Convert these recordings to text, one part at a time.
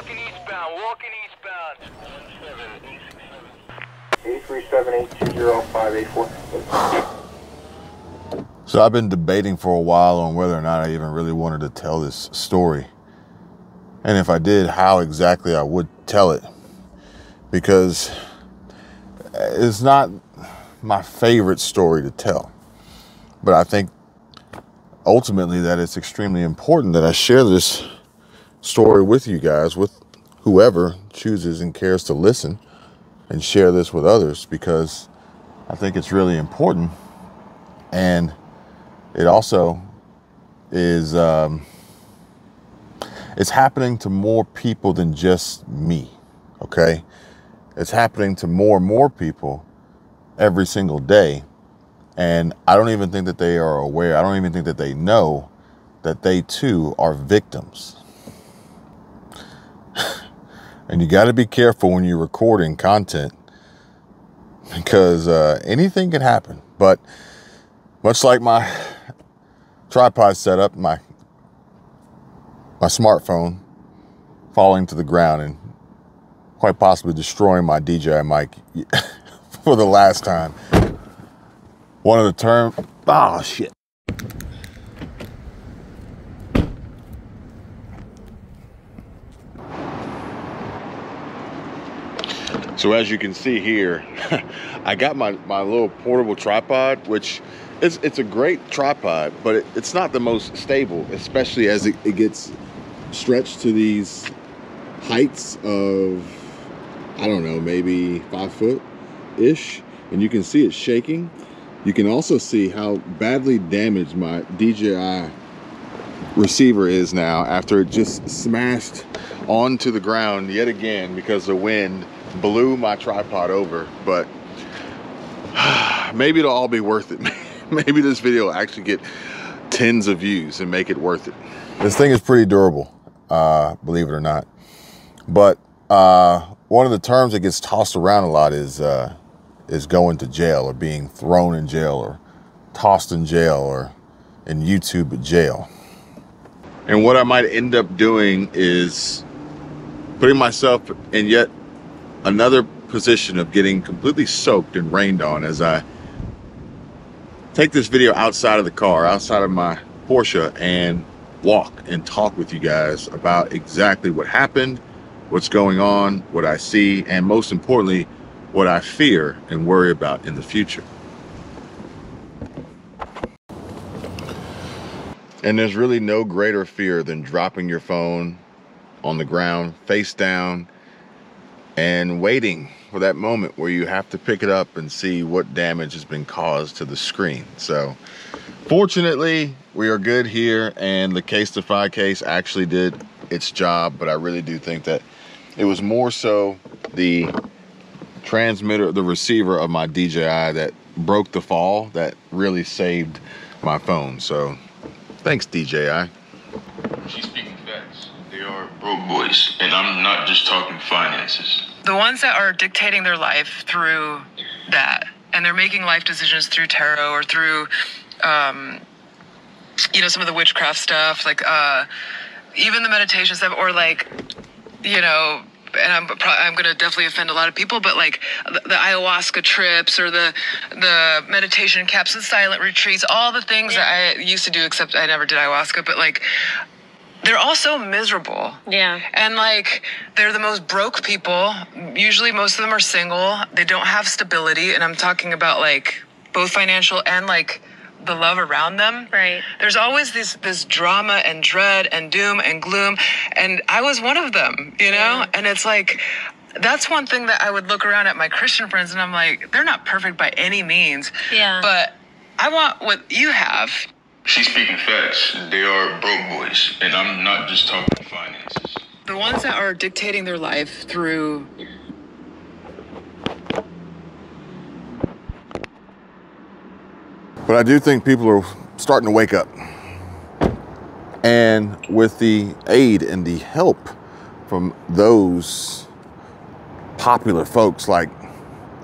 walking eastbound, walking eastbound. 837-820-584. So I've been debating for a while on whether or not I even really wanted to tell this story. And if I did, how exactly I would tell it. Because it's not my favorite story to tell. But I think ultimately that it's extremely important that I share this story with you guys, with whoever chooses and cares to listen, and share this with others, because I think it's really important. And it also is, it's happening to more people than just me, okay? It's happening to more and more people every single day. And I don't even think that they are aware. I don't even think that they know that they too are victims. And you got to be careful when you're recording content, because anything can happen. But much like my tripod setup, my smartphone falling to the ground and quite possibly destroying my DJI mic for the last time. One of the terms, oh shit. So as you can see here, I got my little portable tripod, which it's a great tripod, but it's not the most stable, especially as it gets stretched to these heights of, I don't know, maybe 5 foot-ish. And you can see it shaking. You can also see how badly damaged my DJI receiver is now after it just smashed onto the ground yet again because the wind blew my tripod over. But maybe it'll all be worth it. Maybe this video will actually get tens of views and make it worth it. This thing is pretty durable, believe it or not. But one of the terms that gets tossed around a lot is going to jail, or being thrown in jail, or tossed in jail, or in YouTube jail. And what I might end up doing is putting myself in yet another position of getting completely soaked and rained on as I take this video outside of the car, outside of my Porsche, and walk and talk with you guys about exactly what happened, what's going on, what I see, and most importantly, what I fear and worry about in the future. And there's really no greater fear than dropping your phone on the ground, face down, and waiting for that moment where you have to pick it up and see what damage has been caused to the screen. So fortunately, we are good here, and the Casetify case actually did its job, but I really do think that it was more so the transmitter, the receiver of my DJI that broke the fall that really saved my phone. So thanks, DJI. She's speaking facts. They are broke boys, and I'm not just talking finances. The ones that are dictating their life through that, and they're making life decisions through tarot or through, you know, some of the witchcraft stuff, like even the meditation stuff, or like, you know, and I'm going to definitely offend a lot of people, but like the ayahuasca trips, or the meditation camps, the silent retreats, all the things that I used to do, except I never did ayahuasca, but like, they're all so miserable. Yeah. And like, they're the most broke people. Usually most of them are single. They don't have stability. And I'm talking about like both financial and like the love around them. Right. There's always this drama and dread and doom and gloom. And I was one of them, you know? Yeah. And it's like, that's one thing that I would look around at my Christian friends and I'm like, they're not perfect by any means. Yeah. But I want what you have. She's speaking facts. They are broke boys, and I'm not just talking finances. The ones that are dictating their life through... But I do think people are starting to wake up. And with the aid and the help from those popular folks like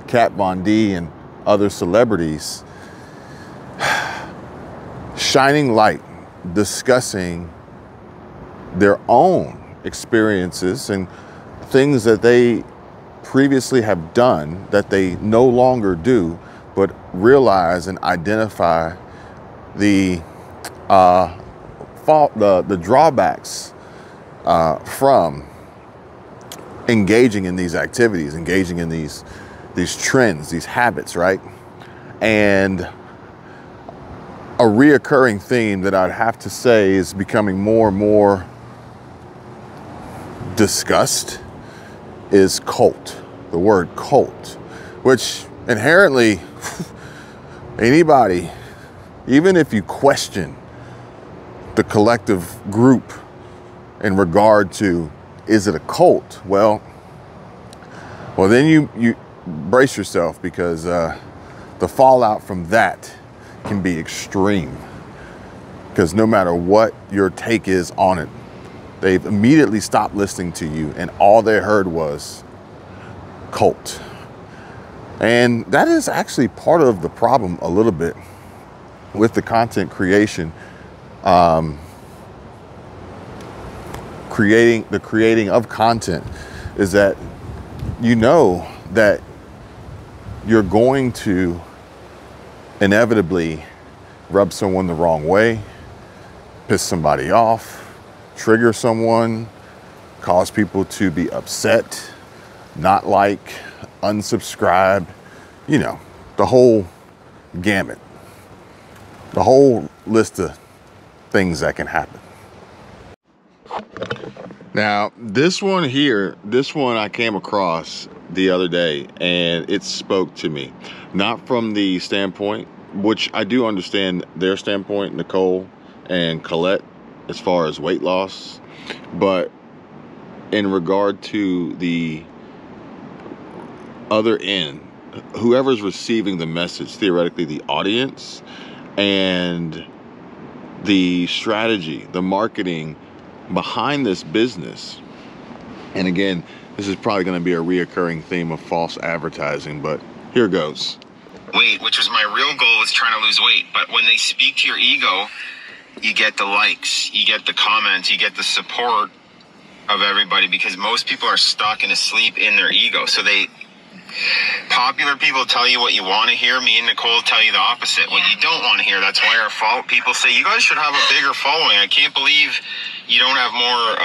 Kat Von D and other celebrities, shining light, discussing their own experiences and things that they previously have done that they no longer do, but realize and identify the the drawbacks from engaging in these activities, engaging in these trends, these habits, right? And a reoccurring theme that I'd have to say is becoming more and more discussed is cult. The word cult, which inherently anybody, even if you question the collective group in regard to, is it a cult? Well, then you brace yourself, because the fallout from that can be extreme. Because no matter what your take is on it, they've immediately stopped listening to you, and all they heard was cult. And that is actually part of the problem a little bit with the content creation. Creating of content is that you know that you're going to inevitably rub someone the wrong way, piss somebody off, trigger someone, cause people to be upset, not like, unsubscribe, you know, the whole gamut, the whole list of things that can happen. Now, this one I came across the other day, and it spoke to me. Not from the standpoint, which I do understand their standpoint, Nicole and Colette, as far as weight loss, but in regard to the other end, whoever's receiving the message, theoretically the audience, and the strategy, the marketing behind this business. And again, this is probably going to be a reoccurring theme of false advertising, but here goes. Weight, which was my real goal, was trying to lose weight. But when they speak to your ego, you get the likes, you get the comments, you get the support of everybody, because most people are stuck and asleep in their ego. So popular people tell you what you want to hear. Me and Nicole tell you the opposite, what you don't want to hear. That's why people say, you guys should have a bigger following. I can't believe you don't have more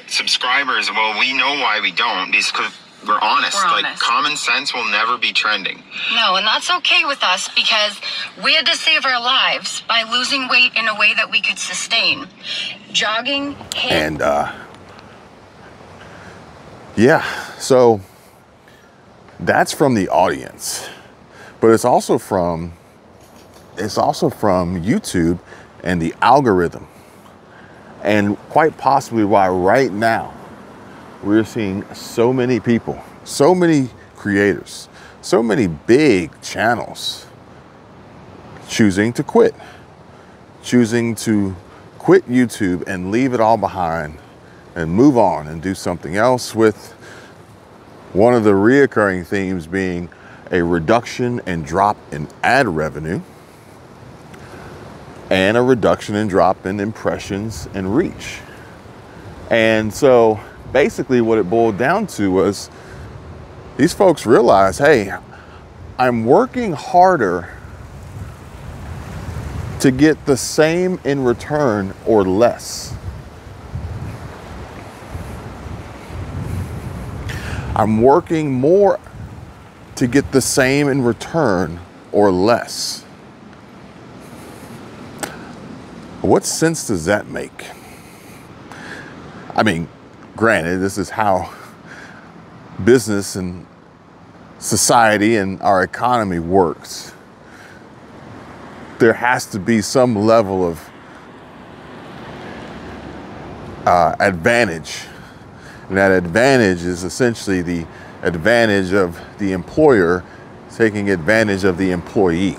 subscribers. Well, we know why we don't, because we're honest. Like, common sense will never be trending. No, and that's okay with us, because we had to save our lives by losing weight in a way that we could sustain. Jogging, and yeah, so that's from the audience, but it's also from YouTube and the algorithm, and quite possibly why right now we're seeing so many people, so many creators, so many big channels choosing to quit YouTube and leave it all behind and move on and do something else, with one of the reoccurring themes being a reduction and drop in ad revenue and a reduction and drop in impressions and reach. And so basically what it boiled down to was these folks realized, hey, I'm working harder to get the same in return or less. I'm working more to get the same in return or less. What sense does that make? I mean, granted, this is how business and society and our economy works. There has to be some level of advantage. And that advantage is essentially the advantage of the employer taking advantage of the employee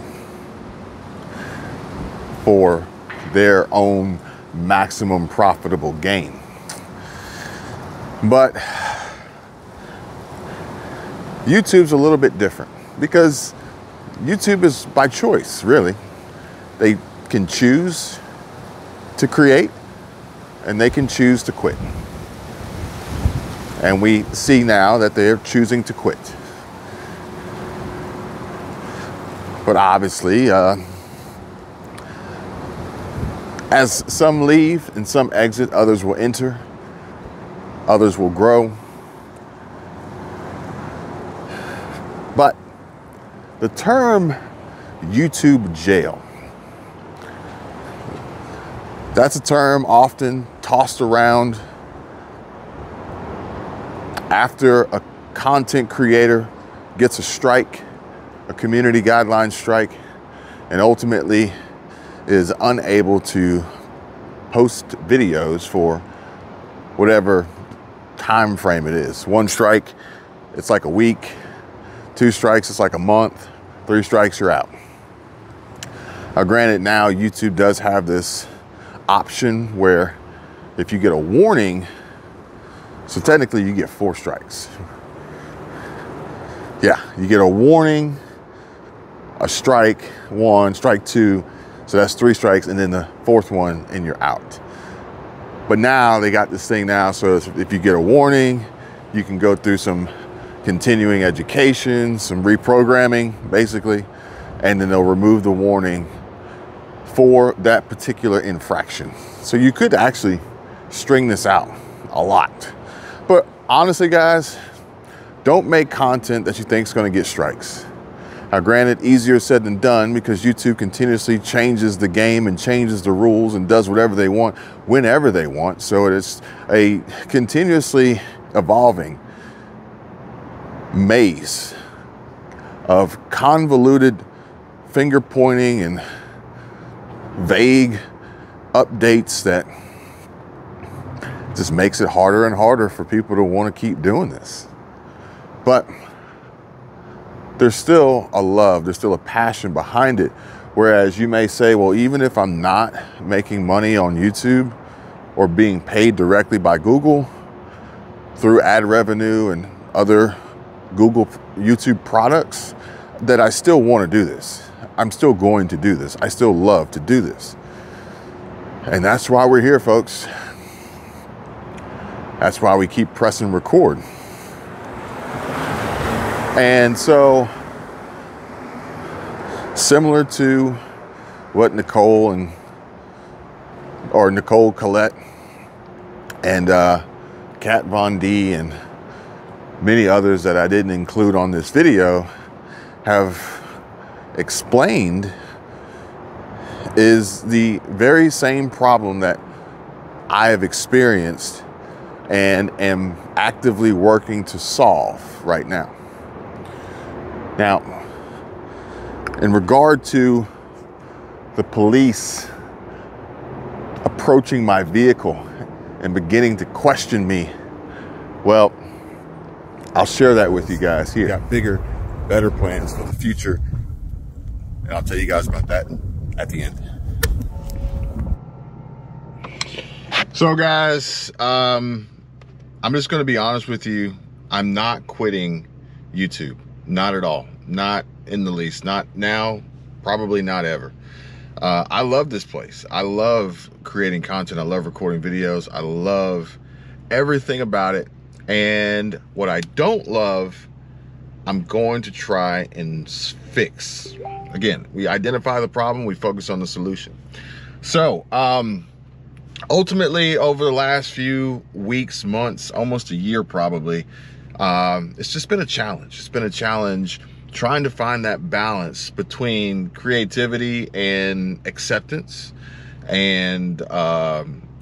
for their own maximum profitable gain. But YouTube's a little bit different, because YouTube is by choice, really. They can choose to create and they can choose to quit. And we see now that they're choosing to quit. But obviously, as some leave and some exit, others will enter, others will grow. But the term YouTube jail, that's a term often tossed around after a content creator gets a strike, a community guideline strike, and ultimately is unable to post videos for whatever time frame it is. One strike, it's like a week. 2 strikes, it's like a month. 3 strikes, you're out. Now, granted, now YouTube does have this option where if you get a warning, so technically you get 4 strikes. Yeah, you get a warning, a strike 1, strike 2, so that's 3 strikes, and then the 4th one and you're out. But now they got this thing now, so if you get a warning, you can go through some continuing education, some reprogramming basically, and then they'll remove the warning for that particular infraction. So you could actually string this out a lot. But honestly, guys, don't make content that you think is going to get strikes. Now, granted, easier said than done, because YouTube continuously changes the game and changes the rules and does whatever they want, whenever they want. So it's a continuously evolving maze of convoluted finger pointing and vague updates that just makes it harder and harder for people to want to keep doing this. But there's still a love, there's still a passion behind it. Whereas you may say, well, even if I'm not making money on YouTube or being paid directly by Google through ad revenue and other Google, YouTube products, that I still want to do this. I'm still going to do this. I still love to do this. And that's why we're here, folks. That's why we keep pressing record. And so, similar to what Nicole Collette and Kat Von D and many others that I didn't include on this video have explained, is the very same problem that I have experienced and am actively working to solve right now. Now, in regard to the police approaching my vehicle and beginning to question me, well, I'll share that with you guys here. Got bigger, better plans for the future, and I'll tell you guys about that at the end. So guys, I'm just going to be honest with you. I'm not quitting YouTube. Not at all. Not in the least. Not now. Probably not ever. I love this place. I love creating content. I love recording videos. I love everything about it. And what I don't love, I'm going to try and fix. Again, we identify the problem, we focus on the solution. So, ultimately, over the last few weeks, months, almost a year probably, it's just been a challenge. It's been a challenge trying to find that balance between creativity and acceptance and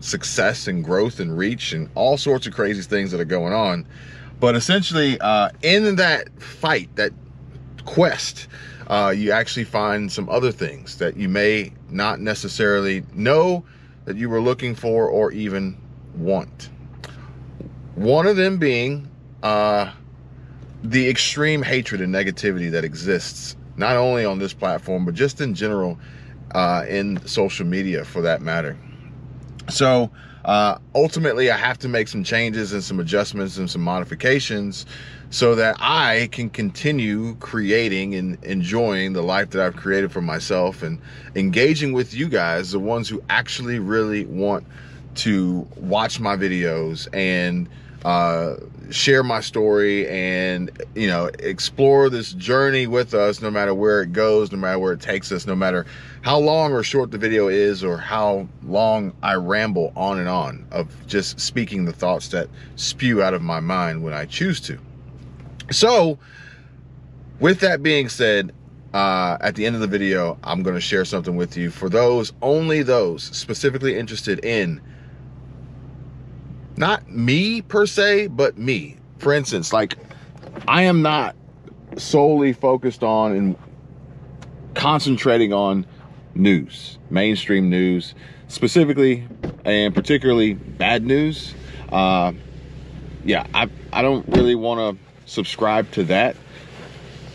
success and growth and reach and all sorts of crazy things that are going on. But essentially, in that fight, that quest, you actually find some other things that you may not necessarily know that you were looking for or even want. One of them being the extreme hatred and negativity that exists, not only on this platform, but just in general, in social media for that matter. So ultimately, I have to make some changes and some adjustments and some modifications so that I can continue creating and enjoying the life that I've created for myself and engaging with you guys, the ones who actually really want to watch my videos and share my story and, you know, explore this journey with us, no matter where it goes, no matter where it takes us, no matter how long or short the video is, or how long I ramble on and on of just speaking the thoughts that spew out of my mind when I choose to. So with that being said, at the end of the video, I'm going to share something with you for those, only those specifically interested in not me per se, but me. For instance, like, I am not solely focused on and concentrating on news, mainstream news, specifically and particularly bad news. Yeah, I don't really want to subscribe to that.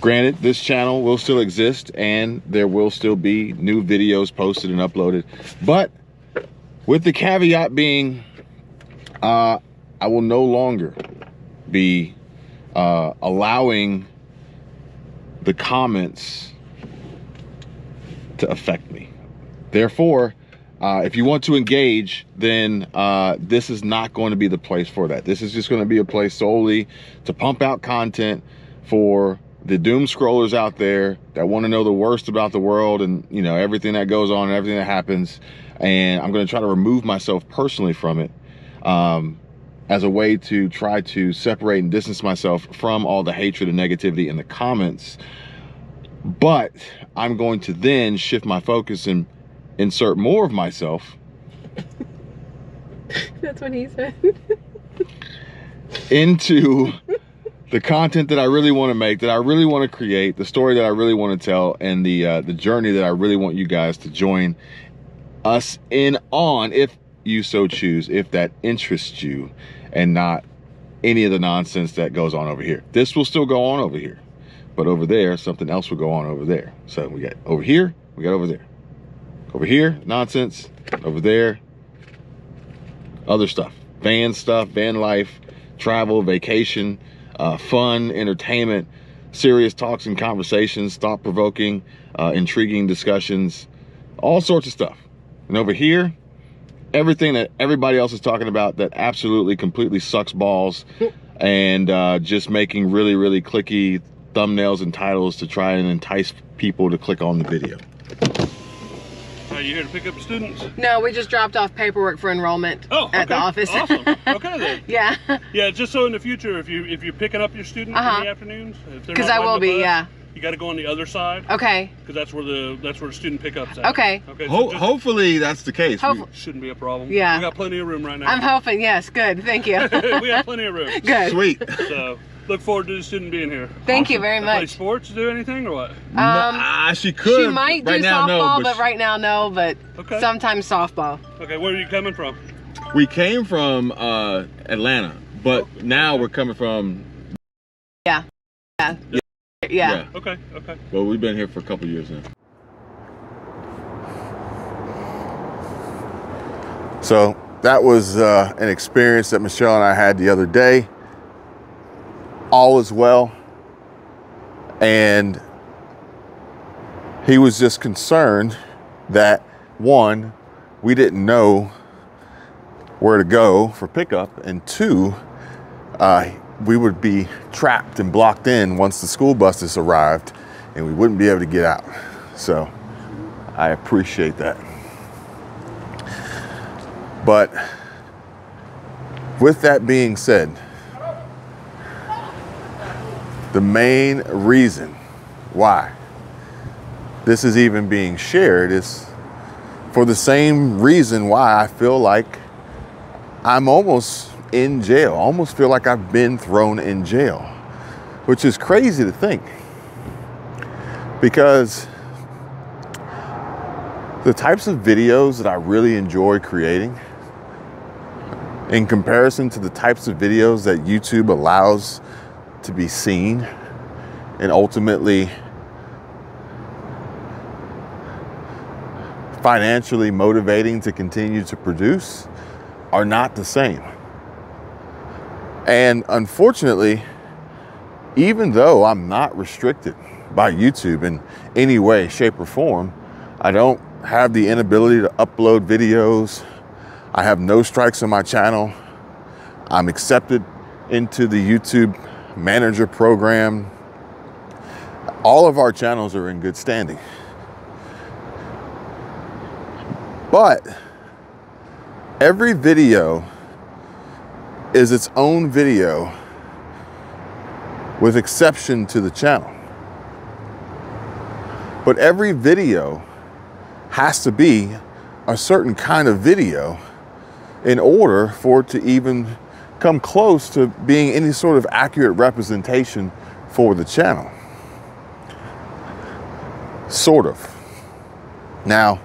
Granted, this channel will still exist and there will still be new videos posted and uploaded, but with the caveat being, I will no longer be allowing the comments to affect me. Therefore, if you want to engage, then this is not going to be the place for that. This is just going to be a place solely to pump out content for the doom scrollers out there that want to know the worst about the world and, you know, everything that goes on and everything that happens. And I'm going to try to remove myself personally from it, as a way to try to separate and distance myself from all the hatred and negativity in the comments. But I'm going to then shift my focus and insert more of myself. That's what he said. Into the content that I really want to make, that I really want to create, the story that I really want to tell, and the journey that I really want you guys to join us in on, if you so choose, if that interests you, and not any of the nonsense that goes on over here. This will still go on over here, but over there, something else will go on over there. So we got over here, we got over there. Over here, nonsense. Over there, other stuff. Van stuff, van life, travel, vacation, fun, entertainment, serious talks and conversations, thought-provoking, intriguing discussions, all sorts of stuff. And over here, everything that everybody else is talking about that absolutely, completely sucks balls, and just making really, really clicky thumbnails and titles to try and entice people to click on the video. Are you here to pick up students? No, we just dropped off paperwork for enrollment at the office. Awesome. Okay then. Yeah. Yeah, just so in the future, if you're picking up your students in the afternoons, because I will be, yeah. You got to go on the other side. Okay. Because that's where the student pickup's at. Okay. Okay. So Hopefully that's the case. Shouldn't be a problem. Yeah. We got plenty of room right now. I'm hoping. Yes. Good. Thank you. We have plenty of room. Good. Sweet. So look forward to the student being here. Thank you very Play much. sports, do anything or what? She could. She might do right now, softball, no, but right now no. But Okay. sometimes softball. Okay, where are you coming from? We came from Atlanta, but now we're coming from. Yeah. Yeah. Yeah. Okay, okay. Well, we've been here for a couple years now. So that was an experience that Michelle and I had the other day. All is well. And he was just concerned that, one, we didn't know where to go for pickup, and two, we would be trapped and blocked in once the school buses arrived and we wouldn't be able to get out. So I appreciate that. But with that being said, the main reason why this is even being shared is for the same reason why I feel like I'm almost in jail. I almost feel like I've been thrown in jail, which is crazy to think, because the types of videos that I really enjoy creating, in comparison to the types of videos that YouTube allows to be seen and ultimately financially motivating to continue to produce, are not the same. And unfortunately, even though I'm not restricted by YouTube in any way, shape, or form, I don't have the inability to upload videos. I have no strikes on my channel. I'm accepted into the YouTube manager program. All of our channels are in good standing. But every video is its own video with exception to the channel. But every video has to be a certain kind of video in order for it to even come close to being any sort of accurate representation for the channel. Sort of. Now,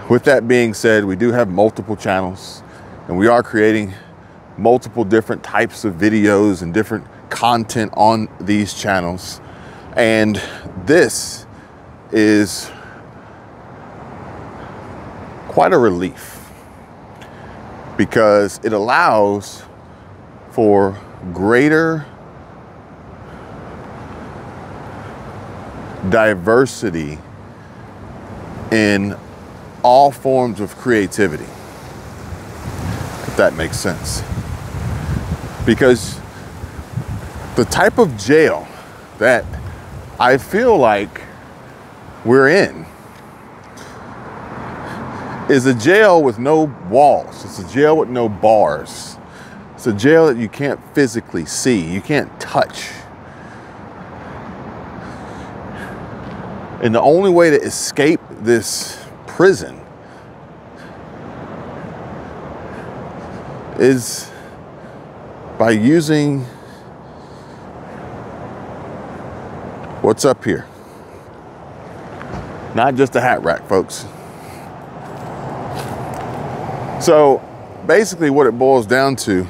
with that being said, we do have multiple channels and we are creating multiple different types of videos and different content on these channels. And this is quite a relief because it allows for greater diversity in all forms of creativity, if that makes sense. Because the type of jail that I feel like we're in is a jail with no walls. It's a jail with no bars. It's a jail that you can't physically see, you can't touch. And the only way to escape this prison is by using what's up here. Not just a hat rack, folks. So basically what it boils down to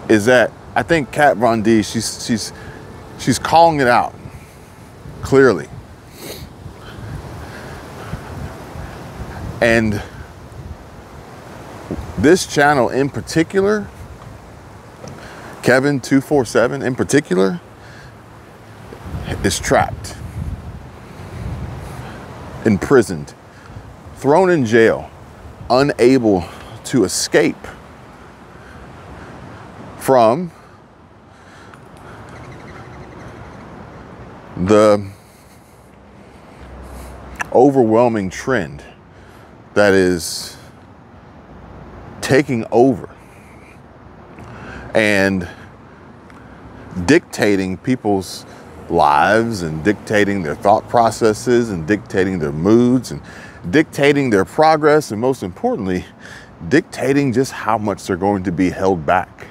is that I think Kat Von D, she's calling it out clearly. And this channel in particular, Kevin 247 in particular, is trapped, imprisoned, thrown in jail, unable to escape from the overwhelming trend that is taking over and dictating people's lives and dictating their thought processes and dictating their moods and dictating their progress, and most importantly, dictating just how much they're going to be held back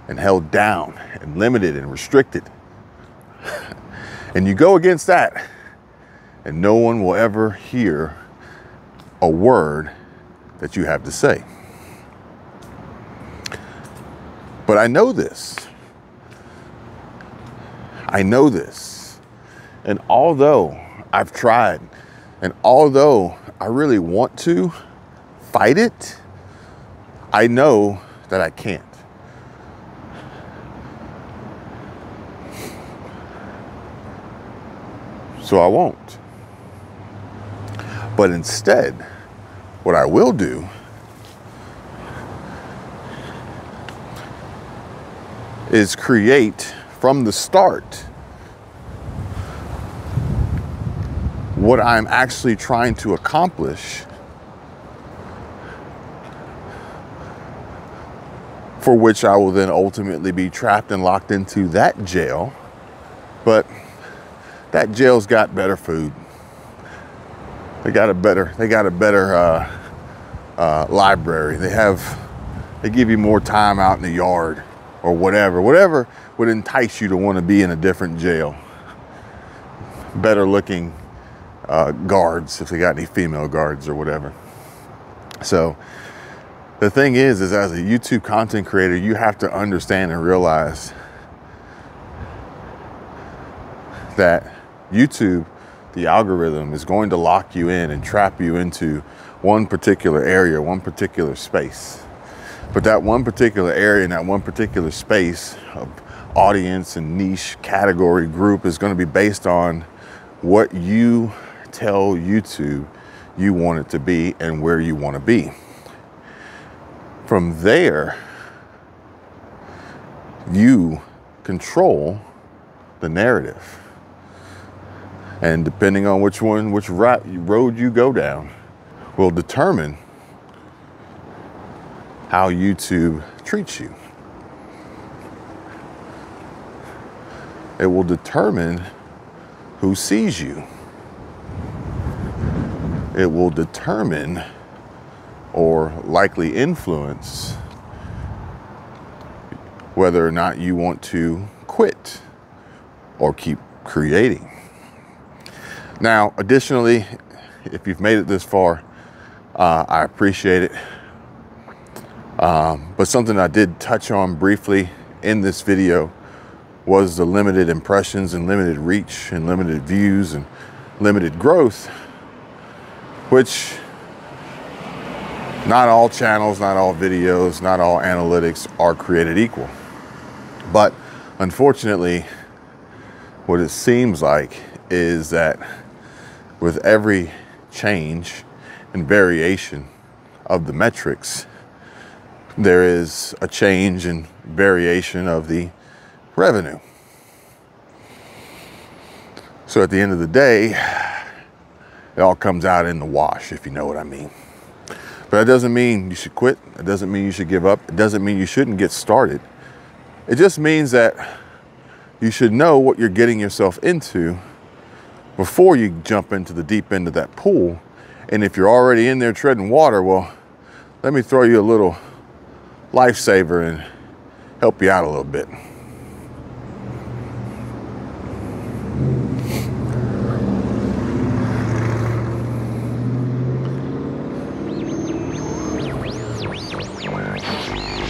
and held down and limited and restricted. And you go against that and no one will ever hear a word that you have to say. But I know this. I know this. And although I've tried, and although I really want to fight it, I know that I can't. So I won't. But instead, what I will do is create from the start what I'm actually trying to accomplish, for which I will then ultimately be trapped and locked into that jail. But that jail's got better food. They got a better library. They give you more time out in the yard or whatever would entice you to want to be in a different jail. Better looking guards, if they got any female guards or whatever. So the thing is as a YouTube content creator, you have to understand and realize that YouTube, the algorithm, is going to lock you in and trap you into one particular area, one particular space. But that one particular area and that one particular space of audience and niche category group is going to be based on what you tell YouTube you want it to be and where you want to be. From there, you control the narrative. And depending on which road you go down will determine how YouTube treats you. It will determine who sees you. It will determine or likely influence whether or not you want to quit or keep creating. Now, additionally, if you've made it this far, I appreciate it. But something I did touch on briefly in this video was the limited impressions and limited reach and limited views and limited growth, which not all channels, not all videos, not all analytics are created equal. But unfortunately, what it seems like is that with every change and variation of the metrics, there is a change and variation of the revenue. So at the end of the day, it all comes out in the wash, if you know what I mean. But that doesn't mean you should quit. It doesn't mean you should give up. It doesn't mean you shouldn't get started. It just means that you should know what you're getting yourself into before you jump into the deep end of that pool. And if you're already in there treading water, well, let me throw you a little lifesaver and help you out a little bit.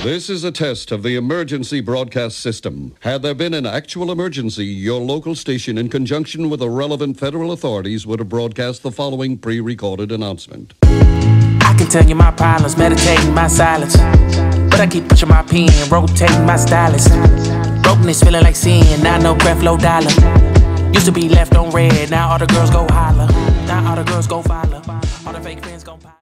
This is a test of the emergency broadcast system. Had there been an actual emergency, your local station, in conjunction with the relevant federal authorities, would have broadcast the following pre-recorded announcement. I can tell you my problems, meditating my silence, but I keep pushing my pen, rotating my stylus. Brokenness feeling like sin, now no breath, low dollar. Used to be left on red, now all the girls go holler. Now all the girls go follow.